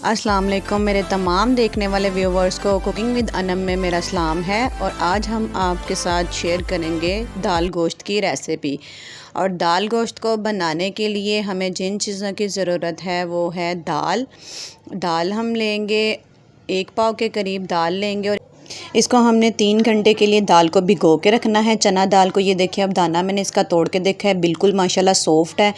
अस्सलाम वालेकुम मेरे तमाम देखने वाले व्यूवर्स को कुकिंग विद अनम में मेरा सलाम है। और आज हम आपके साथ शेयर करेंगे दाल गोश्त की रेसिपी। और दाल गोश्त को बनाने के लिए हमें जिन चीज़ों की ज़रूरत है वो है दाल हम लेंगे 1 पाव के करीब दाल लेंगे। और इसको हमने 3 घंटे के लिए दाल को भिगो के रखना है। चना दाल को ये देखिए, अब दाना मैंने इसका तोड़ के देखा है, बिल्कुल माशाल्लाह सॉफ्ट है।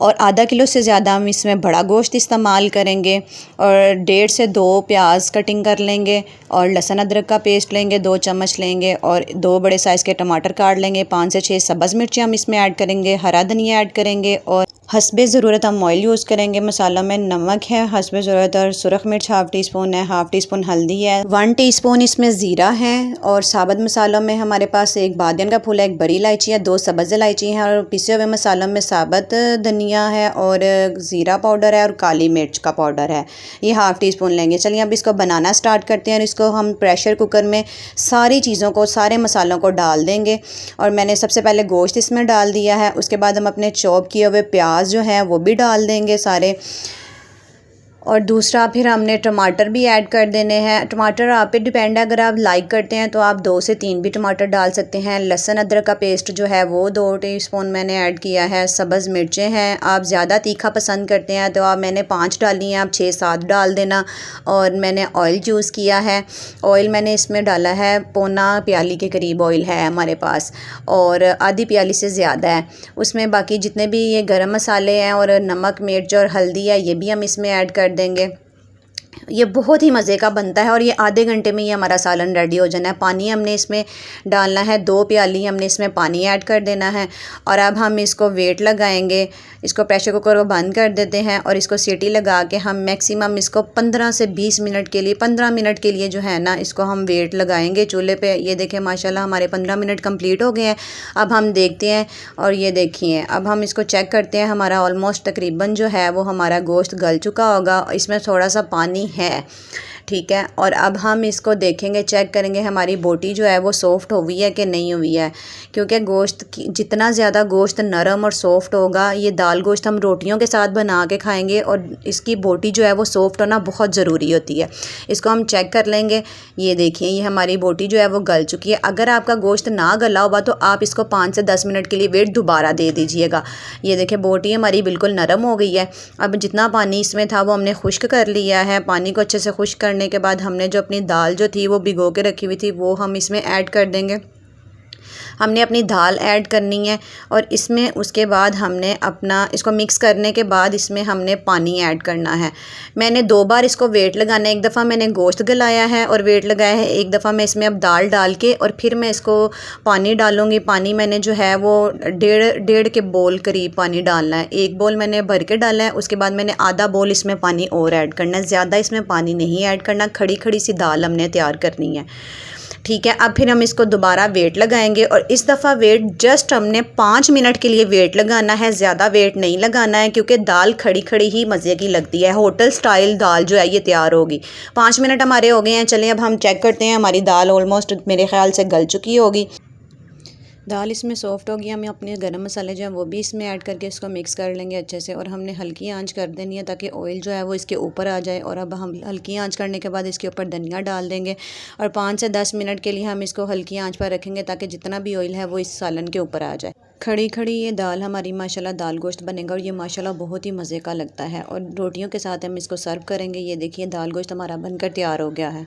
और आधा किलो से ज़्यादा हम इसमें बड़ा गोश्त इस्तेमाल करेंगे। और 1.5 से 2 प्याज कटिंग कर लेंगे। और लहसुन अदरक का पेस्ट लेंगे 2 चम्मच लेंगे। और 2 बड़े साइज़ के टमाटर काट लेंगे। 5 से 6 सब्ज़ मिर्चें हम इसमें ऐड करेंगे। हरा धनिया ऐड करेंगे। और हस्बे ज़रूरत हम ऑयल यूज़ करेंगे। मसालों में नमक है हस्बे ज़रूरत, और सुरख मिर्च हाफ़ टी स्पून है, हाफ़ टी स्पून हल्दी है, 1 टीस्पून इसमें ज़ीरा है। और साबुत मसालों में हमारे पास 1 बादियान का फूल है, 1 बड़ी इलायची है, 2 सब्ज़ इलायची हैं। और पिसे हुए मसालों में साबुत धनिया है और ज़ीरा पाउडर है और काली मिर्च का पाउडर है, ये हाफ़ टी स्पून लेंगे। चलिए अब इसको बनाना स्टार्ट करते हैं। और इसको हम प्रेशर कुकर में सारी चीज़ों को, सारे मसालों को डाल देंगे। और मैंने सबसे पहले गोश्त इसमें डाल दिया है। उसके बाद हम अपने चॉप किए हुए प्याज जो है वो भी डाल देंगे सारे। और दूसरा फिर हमने टमाटर भी ऐड कर देने हैं। टमाटर आप पे डिपेंड है, अगर आप लाइक करते हैं तो आप 2 से 3 भी टमाटर डाल सकते हैं। लहसुन अदरक का पेस्ट जो है वो 2 टीस्पून मैंने ऐड किया है। सब्ज़ मिर्चें हैं, आप ज़्यादा तीखा पसंद करते हैं तो आप, मैंने 5 डाली हैं, आप 6-7 डाल देना। और मैंने ऑयल यूज़ किया है। ऑयल मैंने इसमें डाला है, पौना प्याली के करीब ऑयल है हमारे पास, और आधी प्याली से ज़्यादा है। उसमें बाकी जितने भी ये गरम मसाले हैं और नमक मिर्च और हल्दी है, ये भी हम इसमें ऐड कर देंगे। ये बहुत ही मज़े का बनता है। और ये आधे घंटे में ये हमारा सालन रेडी हो जाना है। पानी हमने इसमें डालना है, 2 प्याली हमने इसमें पानी ऐड कर देना है। और अब हम इसको वेट लगाएंगे। इसको प्रेशर कुकर को बंद कर देते हैं और इसको सीटी लगा के हम मैक्सिमम इसको 15 से 20 मिनट के लिए, 15 मिनट के लिए जो है ना, इसको हम वेट लगाएंगे चूल्हे पे। ये देखें माशाल्लाह हमारे 15 मिनट कंप्लीट हो गए हैं। अब हम देखते हैं, और ये देखिए अब हम इसको चेक करते हैं। हमारा ऑलमोस्ट तकरीबन जो है वो हमारा गोश्त गल चुका होगा। इसमें थोड़ा सा पानी है, ठीक है। और अब हम इसको देखेंगे, चेक करेंगे हमारी बोटी जो है वो सॉफ़्ट हुई है कि नहीं हुई है। क्योंकि गोश्त की जितना ज़्यादा गोश्त नरम और सॉफ़्ट होगा, ये दाल गोश्त हम रोटियों के साथ बना के खाएंगे, और इसकी बोटी जो है वो सॉफ़्ट होना बहुत ज़रूरी होती है। इसको हम चेक कर लेंगे। ये देखिए ये हमारी बोटी जो है वो गल चुकी है। अगर आपका गोश्त ना गला होगा तो आप इसको 5 से 10 मिनट के लिए वेट दोबारा दे दीजिएगा। ये देखिए बोटी हमारी बिल्कुल नरम हो गई है। अब जितना पानी इसमें था वो हमने खुश्क कर लिया है। पानी को अच्छे से खुश्क करने के बाद हमने जो अपनी दाल जो थी वो भिगो के रखी हुई थी वो हम इसमें ऐड कर देंगे। हमने अपनी दाल ऐड करनी है। और इसमें उसके बाद हमने अपना इसको मिक्स करने के बाद इसमें हमने पानी ऐड करना है। मैंने 2 बार इसको वेट लगाना है। एक दफ़ा मैंने गोश्त गलाया है और वेट लगाया है, एक दफ़ा मैं इसमें अब दाल डाल के और फिर मैं इसको पानी डालूँगी। पानी मैंने जो है वो डेढ़ के बोल करीब पानी डालना है। 1 बोल मैंने भर के डाला है, उसके बाद मैंने आधा बोल इसमें पानी और ऐड करना है। ज़्यादा इसमें पानी नहीं ऐड करना, खड़ी खड़ी सी दाल हमने तैयार करनी है, ठीक है। अब फिर हम इसको दोबारा वेट लगाएंगे। और इस दफ़ा वेट जस्ट हमने 5 मिनट के लिए वेट लगाना है, ज़्यादा वेट नहीं लगाना है, क्योंकि दाल खड़ी खड़ी ही मज़े की लगती है। होटल स्टाइल दाल जो है ये तैयार होगी। 5 मिनट हमारे हो गए हैं। चलें अब हम चेक करते हैं। हमारी दाल ऑलमोस्ट मेरे ख्याल से गल चुकी होगी। दाल इसमें सॉफ्ट होगी। हम अपने गरम मसाले जो हैं वो भी इसमें ऐड करके इसको मिक्स कर लेंगे अच्छे से। और हमने हल्की आंच कर देनी है ताकि ऑयल जो है वो इसके ऊपर आ जाए। और अब हम हल्की आंच करने के बाद इसके ऊपर धनिया डाल देंगे। और 5 से 10 मिनट के लिए हम इसको हल्की आंच पर रखेंगे ताकि जितना भी ऑयल है वो इस सालन के ऊपर आ जाए। खड़ी खड़ी ये दाल हमारी माशाल्लाह दाल गोश्त बनेगा। और ये माशाल्लाह बहुत ही मज़े का लगता है। और रोटियों के साथ हम इसको सर्व करेंगे। ये देखिए दाल गोश्त हमारा बनकर तैयार हो गया है।